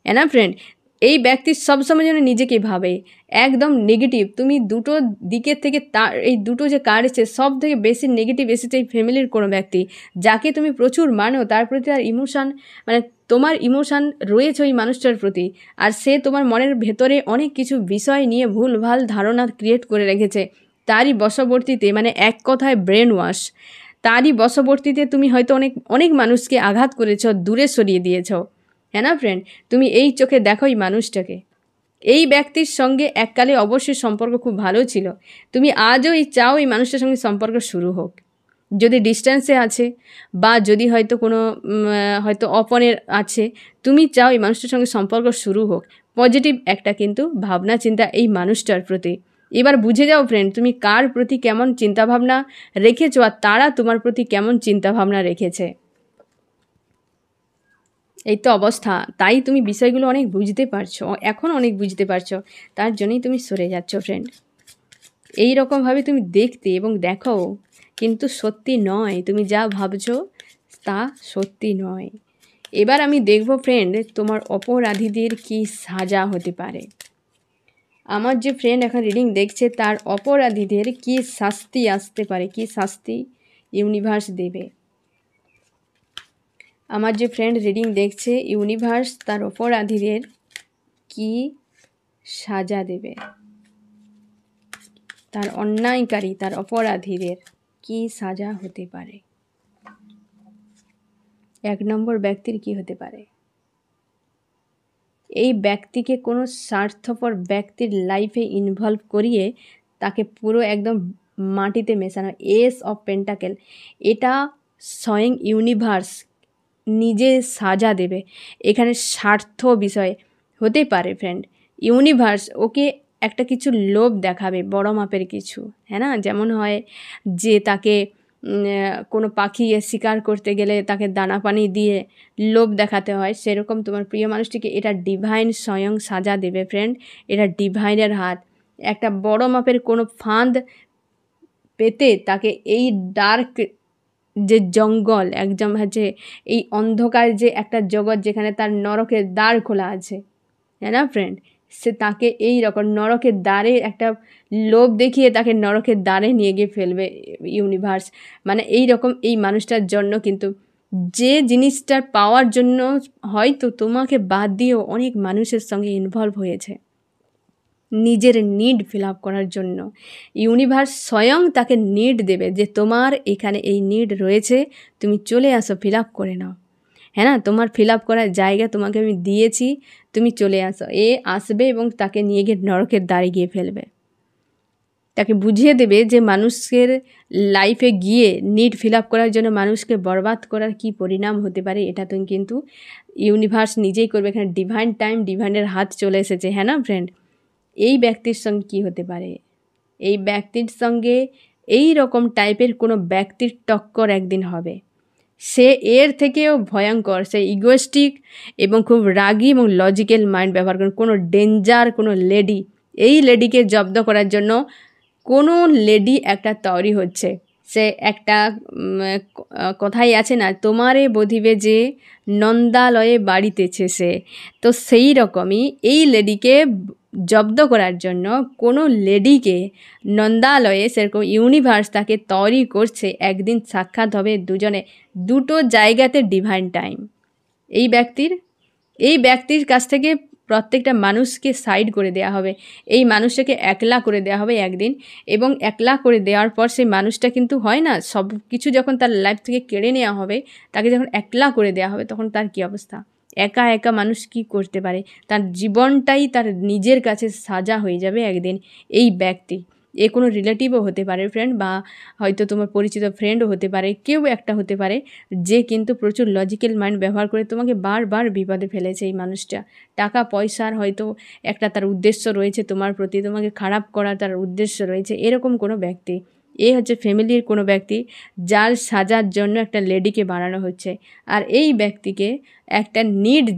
না ফ্রেন্ড, এই ব্যক্তি সবসময় যেন নিজেকে ভাবে একদম নেগেটিভ। তুমি দুটো দিকের থেকে তার এই দুটো যে কার্ড এসেছে সব থেকে বেশি নেগেটিভ এসেছে এই ফ্যামিলির কোনো ব্যক্তি, যাকে তুমি প্রচুর মানো, তার প্রতি আর ইমোশান মানে তোমার ইমোশান রয়েছে ওই মানুষটার প্রতি, আর সে তোমার মনের ভেতরে অনেক কিছু বিষয় নিয়ে ভুলভাল ধারণা ক্রিয়েট করে রেখেছে। তারই বশবর্তীতে, মানে এক কথায় ব্রেন ওয়াশ, তারই বশবর্তীতে তুমি হয়তো অনেক মানুষকে আঘাত করেছ, দূরে সরিয়ে দিয়েছ। হ্যাঁ না ফ্রেন্ড, তুমি এই চোখে দেখো এই মানুষটাকে। এই ব্যক্তির সঙ্গে এককালে অবশ্যই সম্পর্ক খুব ভালো ছিল, তুমি আজও চাও এই মানুষটার সঙ্গে সম্পর্ক শুরু হোক। যদি ডিস্ট্যান্সে আছে বা যদি হয়তো কোনো হয়তো অপনের আছে, তুমি চাও এই মানুষটার সঙ্গে সম্পর্ক শুরু হোক। পজিটিভ একটা কিন্তু ভাবনা চিন্তা এই মানুষটার প্রতি। এবার বুঝে যাও ফ্রেন্ড, তুমি কার প্রতি কেমন চিন্তাভাবনা রেখেছো আর তারা তোমার প্রতি কেমন চিন্তাভাবনা রেখেছে। এই তো অবস্থা, তাই তুমি বিষয়গুলো অনেক বুঝতে পারছো, এখন অনেক বুঝতে পারছো, তার জন্যই তুমি সরে যাচ্ছ ফ্রেন্ড। এই রকমভাবে তুমি দেখতে এবং দেখো, কিন্তু সত্যি নয়, তুমি যা ভাবছো তা সত্যি নয়। এবার আমি দেখব ফ্রেন্ড তোমার অপরাধীদের কি সাজা হতে পারে। আমার যে ফ্রেন্ড এখন রিডিং দেখছে তার অপরাধীদের কি শাস্তি আসতে পারে, কি শাস্তি ইউনিভার্স দেবে। আমার যে ফ্রেন্ড রিডিং দেখছে, ইউনিভার্স তার অপরাধীদের কি সাজা দেবে, তার অন্যায়কারী তার অপরাধীদের কি সাজা হতে পারে। 1 নম্বর ব্যক্তির কি হতে পারে, এই ব্যক্তিকে কোনো স্বার্থপর ব্যক্তির লাইফে ইনভলভ করিয়ে তাকে পুরো একদম মাটিতে মেশানো। এস অফ পেন্টাকেল, এটা স্বয়ং ইউনিভার্স নিজে সাজা দেবে। এখানে স্বার্থ বিষয় হতে পারে ফ্রেন্ড, ইউনিভার্স ওকে একটা কিছু লোভ দেখাবে, বড় মাপের কিছু, হ্যাঁ না, যেমন হয় যে তাকে কোনো পাখি শিকার করতে গেলে তাকে দানা পানি দিয়ে লোভ দেখাতে হয়, সেরকম তোমার প্রিয় মানুষটিকে এটা ডিভাইন স্বয়ং সাজা দেবে ফ্রেন্ড। এটা ডিভাইনের হাত, একটা বড় মাপের কোনো ফাঁদ পেতে তাকে এই ডার্ক যে জঙ্গল একদম হচ্ছে এই অন্ধকার যে একটা জগৎ যেখানে তার নরকের দ্বার খোলা আছে, হ্যাঁ না ফ্রেন্ড, সে তাকে এই রকম নরকের দ্বারে একটা লোভ দেখিয়ে তাকে নরকের দ্বারে নিয়ে গিয়ে ফেলবে ইউনিভার্স। মানে এই রকম এই মানুষটার জন্য কিন্তু যে জিনিসটার পাওয়ার জন্য হয়তো তোমাকে বাদ দিয়েও অনেক মানুষের সঙ্গে ইনভলভ হয়েছে, নিজের নিড ফিল আপ করার জন্য ইউনিভার্স স্বয়ং তাকে নিড দেবে যে তোমার এখানে এই নিড রয়েছে, তুমি চলে আসো, ফিল আপ করে নাও। হ্যাঁ না, তোমার ফিল আপ করার জায়গা তোমাকে আমি দিয়েছি, তুমি চলে আসো। এ আসবে এবং তাকে নিয়ে গিয়ে নরকের দ্বারে গিয়ে ফেলবে, তাকে বুঝিয়ে দেবে যে মানুষের লাইফে গিয়ে নিড ফিল আপ করার জন্য মানুষকে বরবাদ করার কি পরিণাম হতে পারে। এটা তুমি কিন্তু ইউনিভার্স নিজেই করবে। এখানে ডিভাইন টাইম, ডিভাইনের হাত চলে এসেছে, হ্যাঁ না ফ্রেন্ড। এই ব্যক্তির সঙ্গে কি হতে পারে, এই ব্যক্তির সঙ্গে এই রকম টাইপের কোনো ব্যক্তির টক্কর একদিন হবে। সে এর থেকেও ভয়ঙ্কর, সে ইগোয়েস্টিক এবং খুব রাগী এবং লজিক্যাল মাইন্ড ব্যবহার করেন। কোনো ডেঞ্জার কোনো লেডি, এই লেডিকে জব্দ করার জন্য কোনো লেডি একটা তৈরি হচ্ছে। সে একটা কথাই আছে না, তোমারে বধিবে যে নন্দালয়ে বাড়িতেছে সে, তো সেই রকমই এই লেডিকে জব্দ করার জন্য কোনো লেডিকে নন্দালয়ে সেরকম ইউনিভার্স তাকে তৈরি করছে। একদিন সাক্ষাৎ হবে দুজনে, দুটো জায়গাতে ডিভাইন টাইম। এই ব্যক্তির কাছ থেকে প্রত্যেকটা মানুষকে সাইড করে দেওয়া হবে, এই মানুষটাকে একলা করে দেওয়া হবে একদিন। এবং একলা করে দেওয়ার পর সেই মানুষটা কিন্তু হয় না, সব কিছু যখন তার লাইফ থেকে কেড়ে নেওয়া হবে, তাকে যখন একলা করে দেওয়া হবে তখন তার কী অবস্থা। একা একা মানুষ কি করতে পারে, তার জীবনটাই তার নিজের কাছে সাজা হয়ে যাবে একদিন। এই ব্যক্তি এ কোনো রিলেটিভও হতে পারে ফ্রেন্ড, বা হয়তো তোমার পরিচিত ফ্রেন্ডও হতে পারে, কেউ একটা হতে পারে যে কিন্তু প্রচুর লজিক্যাল মাইন্ড ব্যবহার করে তোমাকে বারবার বিপদে ফেলেছে। এই মানুষটা টাকা পয়সার হয়তো একটা তার উদ্দেশ্য রয়েছে তোমার প্রতি, তোমাকে খারাপ করার তার উদ্দেশ্য রয়েছে, এরকম কোনো ব্যক্তি। এ হচ্ছে ফ্যামিলির কোনো ব্যক্তি যার সাজার জন্য একটা লেডিকে বানানো হচ্ছে। আর এই ব্যক্তিকে একটা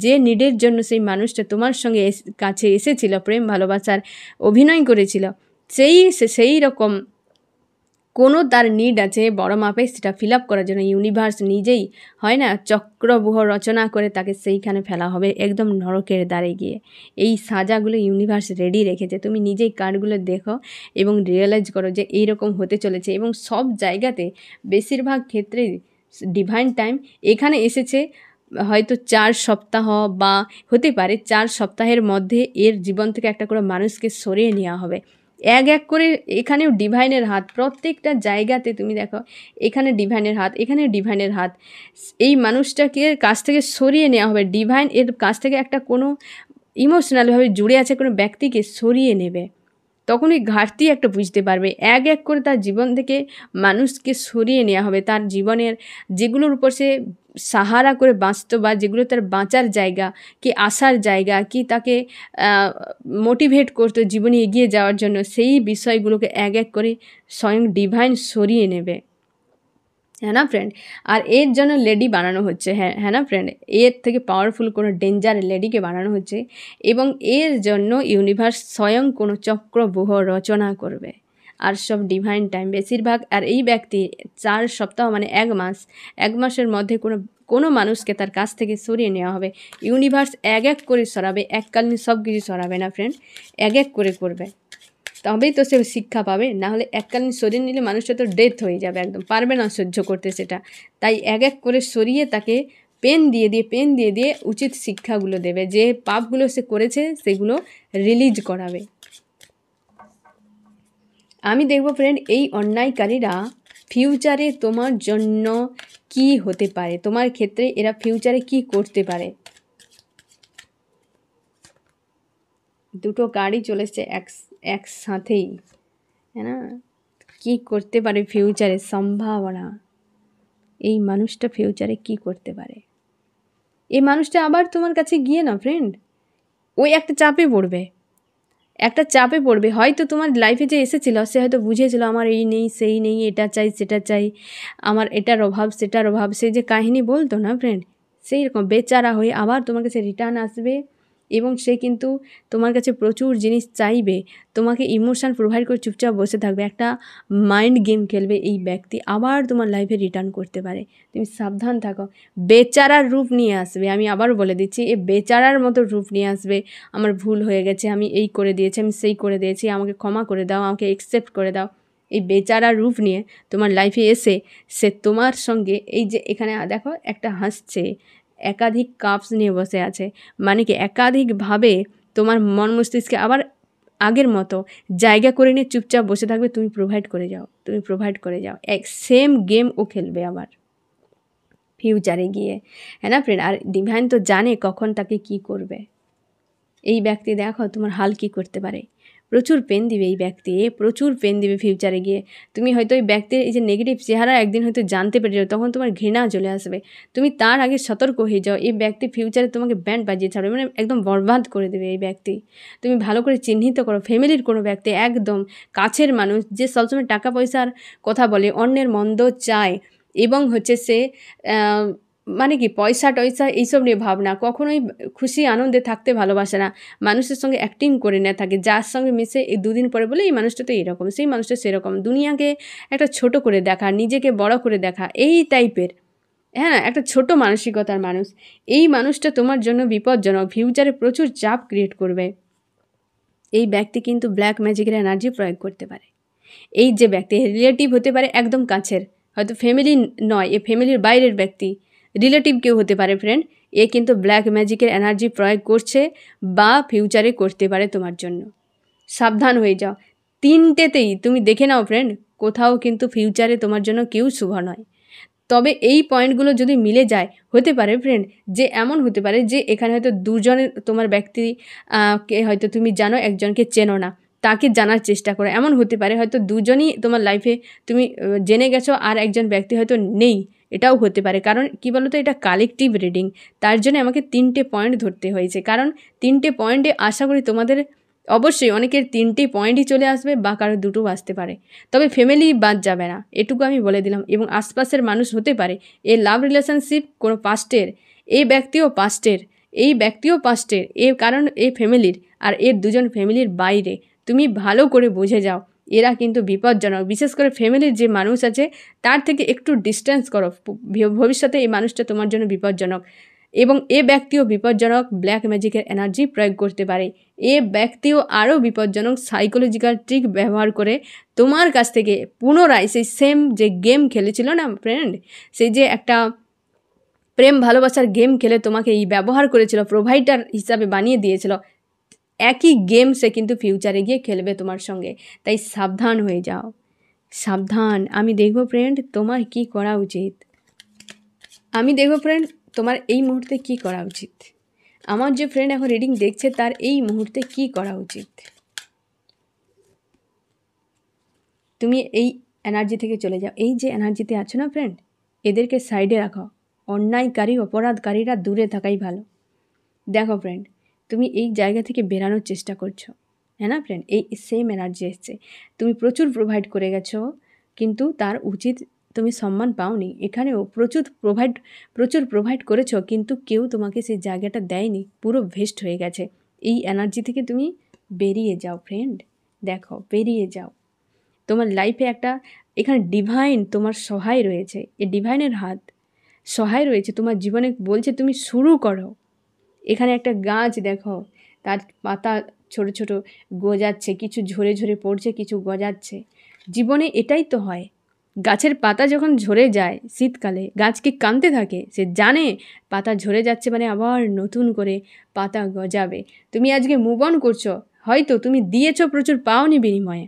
যে নিডের জন্য সেই মানুষটা তোমার সঙ্গে কাছে এসেছিল, প্রেম ভালোবাসার অভিনয় করেছিল, সেই রকম কোনো তার নিড আছে বড় মাপে, সেটা ফিল আপ করার জন্য ইউনিভার্স নিজেই হয় না চক্রব্যূহ রচনা করে তাকে সেইখানে ফেলা হবে, একদম নরকের দ্বারে গিয়ে। এই সাজাগুলো ইউনিভার্স রেডি রেখেছে। তুমি নিজেই কার্ডগুলো দেখো এবং রিয়েলাইজ করো যে এইরকম হতে চলেছে। এবং সব জায়গাতে বেশিরভাগ ক্ষেত্রে ডিভাইন টাইম এখানে এসেছে হয়তো 4 সপ্তাহ, বা হতে পারে 4 সপ্তাহের মধ্যে এর জীবন থেকে একটা করে মানুষকে সরিয়ে নেওয়া হবে। এক করে এখানেও ডিভাইনের হাত, প্রত্যেকটা জায়গাতে তুমি দেখো এখানে ডিভাইনের হাত, এখানে ডিভাইনের হাত। এই মানুষটাকে কাছ থেকে সরিয়ে নেওয়া হবে। ডিভাইন এর কাছ থেকে একটা কোনো ইমোশনালভাবে জুড়ে আছে কোনো ব্যক্তিকে সরিয়ে নেবে। তখন ওই ঘাটতি একটা বুঝতে পারবে। এক করে তার জীবন থেকে মানুষকে সরিয়ে নেওয়া হবে। তার জীবনের যেগুলোর উপর সে সাহারা করে বাঁচত, বা যেগুলো তার বাঁচার জায়গা, কি আসার জায়গা, কি তাকে মোটিভেট করতো জীবনে এগিয়ে যাওয়ার জন্য, সেই বিষয়গুলোকে এক করে স্বয়ং ডিভাইন সরিয়ে নেবে। হ্যাঁ না ফ্রেন্ড? আর এর জন্য লেডি বানানো হচ্ছে। হ্যাঁ না ফ্রেন্ড? এর থেকে পাওয়ারফুল কোনো ডেঞ্জার লেডিকে বানানো হচ্ছে, এবং এর জন্য ইউনিভার্স স্বয়ং কোনো চক্রব্যূহ রচনা করবে। আর সব ডিভাইন টাইম বেশিরভাগ। আর এই ব্যক্তি 4 সপ্তাহ মানে 1 মাস, 1 মাসের মধ্যে কোনো মানুষকে তার কাছ থেকে সরিয়ে নেওয়া হবে। ইউনিভার্স এক করে সরাবে, এককালীন সব কিছু সরাবে না ফ্রেন্ড, এক করে করবে। তবেই তো সে শিক্ষা পাবে। না হলে এককালীন সরিয়ে নিলে মানুষটা তো ডেথ হয়ে যাবে, একদম পারবে না সহ্য করতে সেটা। তাই এক করে সরিয়ে তাকে পেন দিয়ে উচিত শিক্ষাগুলো দেবে। যে পাপগুলো সে করেছে সেগুলো রিলিজ করাবে। আমি দেখব ফ্রেন্ড এই অন্যায়কারীরা ফিউচারে তোমার জন্য কি হতে পারে, তোমার ক্ষেত্রে এরা ফিউচারে কি করতে পারে। দুটো কার্ডই চলে এসছে একসাথেই, হ্যাঁ না? কি করতে পারে ফিউচারে, সম্ভাবনা। এই মানুষটা ফিউচারে কি করতে পারে? এই মানুষটা আবার তোমার কাছে গিয়ে না ফ্রেন্ড ওই একটা চাপে পড়বে। হয়তো তোমার লাইফে যে এসেছিল সে হয়তো বুঝেছিল আমার এই নেই সেই নেই, এটা চাই সেটা চাই, আমার এটার অভাব সেটার অভাব, সে যে কাহিনী বলতো না ফ্রেন্ড, সেই রকম বেচারা হয়ে আবার তোমার কাছে রিটার্ন আসবে। এবং সে কিন্তু তোমার কাছে প্রচুর জিনিস চাইবে, তোমাকে ইমোশান প্রোভাইড করে চুপচাপ বসে থাকবে, একটা মাইন্ড গেম খেলবে। এই ব্যক্তি আবার তোমার লাইফে রিটার্ন করতে পারে, তুমি সাবধান থাকো। বেচারার রূপ নিয়ে আসবে, আমি আবারও বলে দিচ্ছি, এ বেচারার মতো রূপ নিয়ে আসবে। আমার ভুল হয়ে গেছে, আমি এই করে দিয়েছি, আমি সেই করে দিয়েছি, আমাকে ক্ষমা করে দাও, আমাকে অ্যাকসেপ্ট করে দাও। এই বেচারার রূপ নিয়ে তোমার লাইফে এসে সে তোমার সঙ্গে, এই যে এখানে দেখো একটা হাসছে, একাধিক কাপস নিয়ে বসে আছে, মানে কি একাধিকভাবে তোমার মন মস্তিষ্কে আবার আগের মতো জায়গা করে নিয়ে চুপচাপ বসে থাকবে। তুমি প্রোভাইড করে যাও, এক সেম গেম ও খেলবে আবার ফিউচারে গিয়ে, হ্যাঁ না ফ্রেন্ড? আর ডিভাইন তো জানে কখন তাকে কি করবে। এই ব্যক্তি দেখো তোমার হাল কি করতে পারে। প্রচুর পেন দিবে এই ব্যক্তি, প্রচুর পেন দিবে ফিউচারে গিয়ে। তুমি হয়তো এই ব্যক্তির এই যে নেগেটিভ চেহারা একদিন হয়তো জানতে পেরে যাও, তখন তোমার ঘৃণা চলে আসবে। তুমি তার আগে সতর্ক হয়ে যাও, এই ব্যক্তি ফিউচারে তোমাকে ব্যান্ড বাজিয়ে ছাড়বে, মানে একদম বরবাদ করে দেবে এই ব্যক্তি। তুমি ভালো করে চিহ্নিত করো, ফ্যামিলির কোনো ব্যক্তি, একদম কাছের মানুষ, যে সবসময় টাকা পয়সার কথা বলে, অন্যের মন্দ চায়, এবং হচ্ছে সে মানে কি পয়সা টয়সা এইসব নিয়ে ভাবনা, কখনোই খুশি আনন্দে থাকতে ভালোবাসে না, মানুষের সঙ্গে অ্যাক্টিং করে না থাকে, যার সঙ্গে মিশে এই 2 দিন পরে বলে এই মানুষটা তো এরকম, সেই মানুষটা সেরকম, দুনিয়াকে একটা ছোট করে দেখা, নিজেকে বড় করে দেখা, এই টাইপের, হ্যাঁ না, একটা ছোট মানসিকতার মানুষ। এই মানুষটা তোমার জন্য বিপজ্জনক, ফিউচারে প্রচুর চাপ ক্রিয়েট করবে। এই ব্যক্তি কিন্তু ব্ল্যাক ম্যাজিকের এনার্জি প্রয়োগ করতে পারে। এই যে ব্যক্তি রিলেটিভ হতে পারে একদম কাছের, হয়তো ফ্যামিলি নয়, এ ফ্যামিলির বাইরের ব্যক্তি, রিলেটিভ কেউ হতে পারে ফ্রেন্ড। এ কিন্তু ব্ল্যাক ম্যাজিকের এনার্জি প্রয়োগ করছে বা ফিউচারে করতে পারে তোমার জন্য। সাবধান হয়ে যাও। 3টেতেই তুমি দেখে নাও ফ্রেন্ড, কোথাও কিন্তু ফিউচারে তোমার জন্য কেউ শুভ নয়। তবে এই পয়েন্টগুলো যদি মিলে যায়, হতে পারে ফ্রেন্ড যে এমন হতে পারে যে এখানে হয়তো 2জনের তোমার ব্যক্তি কে হয়তো তুমি জানো, একজনকে চেনো না, তাকে জানার চেষ্টা করো। এমন হতে পারে হয়তো দুজনই তোমার লাইফে তুমি জেনে গেছো, আর একজন ব্যক্তি হয়তো নেই, এটাও হতে পারে। কারণ কি বলো তো, এটা কালেকটিভ রিডিং, তার জন্য আমাকে 3টে পয়েন্ট ধরতে হয়েছে। কারণ 3টে পয়েন্টে আশা করি তোমাদের অবশ্যই অনেকের 3টে পয়েন্টই চলে আসবে, বা কারো 2টো আসতে পারে, তবে ফ্যামিলি বাদ যাবে না, এটুকু আমি বলে দিলাম। এবং আশপাশের মানুষ হতে পারে, এ লাভ রিলেশনশিপ কোনো পাস্টের, এই ব্যক্তিও পাস্টের, এই ব্যক্তিও পাস্টের, এর কারণ এ ফ্যামিলির, আর এর দুজন ফ্যামিলির বাইরে। তুমি ভালো করে বুঝে যাও, এরা কিন্তু বিপজ্জনক। বিশেষ করে ফ্যামিলির যে মানুষ আছে তার থেকে একটু ডিস্টেন্স করো, ভবিষ্যতে এই মানুষটা তোমার জন্য বিপজ্জনক। এবং এ ব্যক্তিও বিপজ্জনক, ব্ল্যাক ম্যাজিকের এনার্জি প্রয়োগ করতে পারে। এ ব্যক্তিও আরও বিপজ্জনক, সাইকোলজিক্যাল ট্রিক ব্যবহার করে তোমার কাছ থেকে পুনরায় সেই সেম যে গেম খেলেছিল না ফ্রেন্ড, সেই যে একটা প্রেম ভালোবাসার গেম খেলে তোমাকে এই ব্যবহার করেছিল, প্রোভাইডার হিসাবে বানিয়ে দিয়েছিল, একই গেম সে কিন্তু ফিউচারে গিয়ে খেলবে তোমার সঙ্গে। তাই সাবধান হয়ে যাও, সাবধান। আমি দেখব ফ্রেন্ড তোমার কি করা উচিত, আমি দেখব ফ্রেন্ড তোমার এই মুহূর্তে কি করা উচিত। আমার যে ফ্রেন্ড এখন রিডিং দেখছে তার এই মুহূর্তে কি করা উচিত। তুমি এই এনার্জি থেকে চলে যাও। এই যে এনার্জিতে আছো না ফ্রেন্ড, এদেরকে সাইডে রাখো। অন্যায়কারী অপরাধকারীরা দূরে থাকাই ভালো। দেখো ফ্রেন্ড, তুমি এই জায়গা থেকে বেরানোর চেষ্টা করছো, হ্যাঁ না ফ্রেন্ড? এই সেম এনার্জি এসছে। তুমি প্রচুর প্রোভাইড করে গেছো, কিন্তু তার উচিত তুমি সম্মান পাওনি। এখানেও প্রচুর প্রোভাইড করেছো, কিন্তু কেউ তোমাকে সেই জায়গাটা দেয়নি, পুরো ভেস্ট হয়ে গেছে। এই এনার্জি থেকে তুমি বেরিয়ে যাও ফ্রেন্ড, দেখো বেরিয়ে যাও। তোমার লাইফে একটা এখানে ডিভাইন তোমার সহায় রয়েছে, এই ডিভাইনের হাত সহায় রয়েছে তোমার জীবনে, বলছে তুমি শুরু করো। এখানে একটা গাছ দেখো, তার পাতা ছোট ছোট গজাচ্ছে, কিছু ঝরে ঝরে পড়ছে, কিছু গজাচ্ছে। জীবনে এটাই তো হয়, গাছের পাতা যখন ঝরে যায় শীতকালে, গাছ কি কাঁদতে থাকে? সে জানে পাতা ঝরে যাচ্ছে মানে আবার নতুন করে পাতা গজাবে। তুমি আজকে মুভ অন করছো, হয়তো তুমি দিয়েছো প্রচুর, পাওনি বিনিময়ে,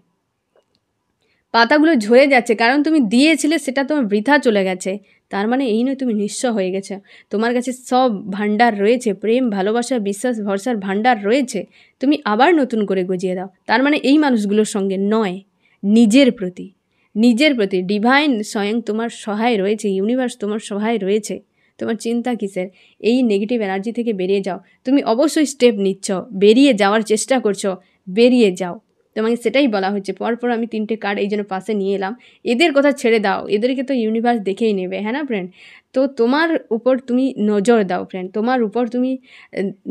পাতাগুলো ঝরে যাচ্ছে কারণ তুমি দিয়েছিলে, সেটা তোমার বৃথা চলে গেছে। তার মানে এই নয় তুমি নিঃস্ব হয়ে গেছে, তোমার কাছে সব ভাণ্ডার রয়েছে, প্রেম ভালোবাসা বিশ্বাস ভরসার ভাণ্ডার রয়েছে, তুমি আবার নতুন করে গজিয়ে দাও। তার মানে এই মানুষগুলোর সঙ্গে নয়, নিজের প্রতি ডিভাইন স্বয়ং তোমার সহায় রয়েছে, ইউনিভার্স তোমার সহায় রয়েছে। তোমার চিন্তা কিসের? এই নেগেটিভ এনার্জি থেকে বেরিয়ে যাও। তুমি অবশ্যই স্টেপ নিচ্ছ, বেরিয়ে যাওয়ার চেষ্টা করছো, বেরিয়ে যাও। তোমাকে সেটাই বলা হচ্ছে। পরপর আমি 3টে কার্ড এই জন্য পাশে নিয়ে এলাম। এদের কথা ছেড়ে দাও, এদেরকে তো ইউনিভার্স দেখেই নেবে, হ্যাঁ না ফ্রেন্ড? তো তোমার উপর তুমি নজর দাও ফ্রেন্ড, তোমার উপর তুমি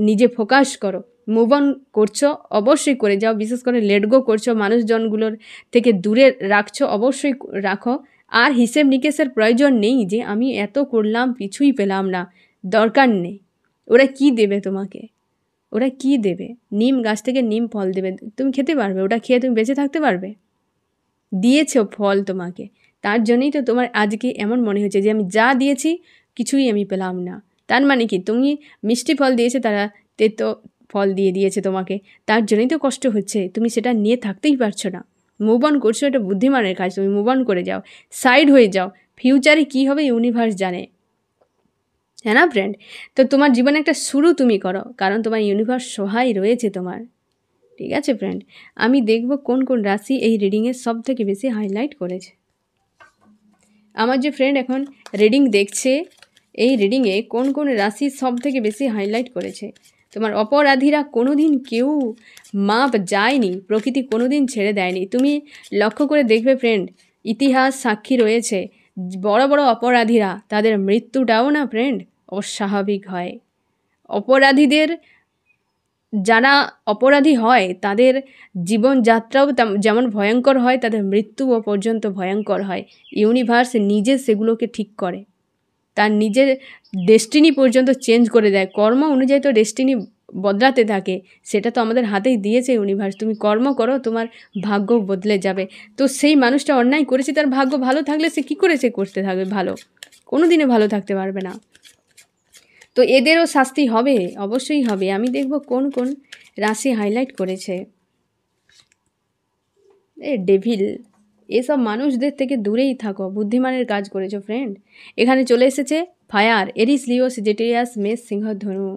নিজে ফোকাস করো। মুভ অন করছো, অবশ্যই করে যাও। বিশেষ করে লেট গো করছো, মানুষজনগুলোর থেকে দূরে রাখছো, অবশ্যই রাখো। আর হিসেব নিকেশের প্রয়োজন নেই যে আমি এত করলাম কিছুই পেলাম না, দরকার নেই। ওরা কি দেবে তোমাকে? ওরা কি দেবে? নিম গাছ থেকে নিম ফল দেবে, তুমি খেতে পারবে? ওটা খেয়ে তুমি বেঁচে থাকতে পারবে? দিয়েছে ফল তোমাকে, তার জন্যই তো তোমার আজকে এমন মনে হচ্ছে যে আমি যা দিয়েছি কিছুই আমি পেলাম না। তার মানে কি, তুমি মিষ্টি ফল দিয়েছে, তারা তেতো ফল দিয়ে দিয়েছে তোমাকে, তার জন্যই তো কষ্ট হচ্ছে। তুমি সেটা নিয়ে থাকতেই পারছো না, মুভ অন করছো, এটা বুদ্ধিমানের কাজ। তুমি মুভ অন করে যাও, সাইড হয়ে যাও। ফিউচারে কী হবে ইউনিভার্স জানে, হ্যাঁ না ফ্রেন্ড? তো তোমার জীবনে একটা শুরু তুমি করো, কারণ তোমার ইউনিভার্স সহায় রয়েছে তোমার। ঠিক আছে ফ্রেন্ড, আমি দেখব কোন কোন রাশি এই রিডিংয়ে সব থেকে বেশি হাইলাইট করেছে। আমার যে ফ্রেন্ড এখন রিডিং দেখছে, এই রিডিংয়ে কোন কোন রাশি সব থেকে বেশি হাইলাইট করেছে। তোমার অপরাধীরা কোনো দিন কেউ মাপ যায়নি, প্রকৃতি কোনো দিন ছেড়ে দেয়নি। তুমি লক্ষ্য করে দেখবে ফ্রেন্ড, ইতিহাস সাক্ষী রয়েছে, বড় বড় অপরাধীরা তাদের মৃত্যুটাও না ফ্রেন্ড অস্বাভাবিক হয়। অপরাধীদের, যারা অপরাধী হয় তাদের জীবনযাত্রাও যেমন ভয়ঙ্কর হয়, তাদের মৃত্যুও পর্যন্ত ভয়ঙ্কর হয়। ইউনিভার্স নিজে সেগুলোকে ঠিক করে, তার নিজের ডেস্টিনি পর্যন্ত চেঞ্জ করে দেয়। কর্ম অনুযায়ী তো ডেস্টিনি বদলাতে থাকে, সেটা তো আমাদের হাতেই দিয়েছে ইউনিভার্স। তুমি কর্ম করো, তোমার ভাগ্য বদলে যাবে। তো সেই মানুষটা অন্যায় করেছে, তার ভাগ্য ভালো থাকলে সে কী করে সে করতে থাকবে ভালো? কোনো দিনে ভালো থাকতে পারবে না। তো এদেরও শাস্তি হবে, অবশ্যই হবে। আমি দেখব কোন কোন রাশি হাইলাইট করেছে। ডেভিল, এসব মানুষদের থেকে দূরেই থাকো, বুদ্ধিমানের কাজ করেছো ফ্রেন্ড। এখানে চলে এসেছে ফায়ার, এরিস লিও সেজিটেরিয়াস মেষ সিংহ ধনু।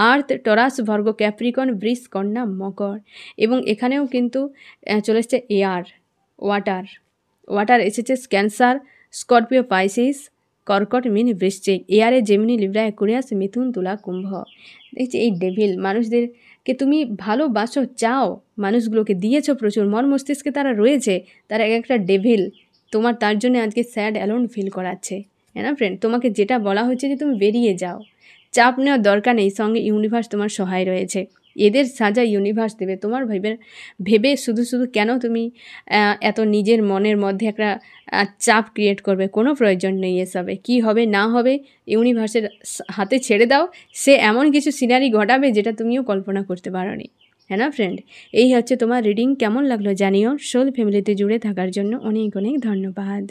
আর্থ, টরাস, ভার্গো, ক্যাপ্রিকন, বৃষ, কন্যা, মকর। এবং এখানেও কিন্তু চলে এসছে এয়ার, ওয়াটার এসেছে ক্যান্সার, স্করপিও, পাইসিস, কর্কট, মীন, বৃশ্চিক। এয়ারে জেমিনি, লিব্রা, অ্যাকুয়ারিয়াস, মিথুন, তুলা, কুম্ভ। দেখছি এই ডেভিল মানুষদেরকে তুমি ভালোবাসো, চাও, মানুষগুলোকে দিয়েছো প্রচুর, মন মস্তিষ্কে তারা রয়েছে, তারা এক একটা ডেভিল তোমার, তার জন্য আজকে স্যাড অ্যালোন ফিল করাচ্ছে, হ্যাঁ না ফ্রেন্ড? তোমাকে যেটা বলা হচ্ছে যে তুমি বেরিয়ে যাও, চাপ নেওয়ার দরকার নেই, সঙ্গে ইউনিভার্স তোমার সহায় রয়েছে। এদের সাজা ইউনিভার্স দেবে। তোমার ভেবে শুধু কেন তুমি এত নিজের মনের মধ্যে একটা চাপ ক্রিয়েট করবে? কোনো প্রয়োজন নেই এসবে। কী হবে না হবে ইউনিভার্সের হাতে ছেড়ে দাও, সে এমন কিছু সিনারি ঘটাবে যেটা তুমিও কল্পনা করতে পারোনি, হ্যাঁ না ফ্রেন্ড? এই হচ্ছে তোমার রিডিং। কেমন লাগলো জানিও। সোল ফ্যামিলিতে জুড়ে থাকার জন্য অনেক অনেক ধন্যবাদ।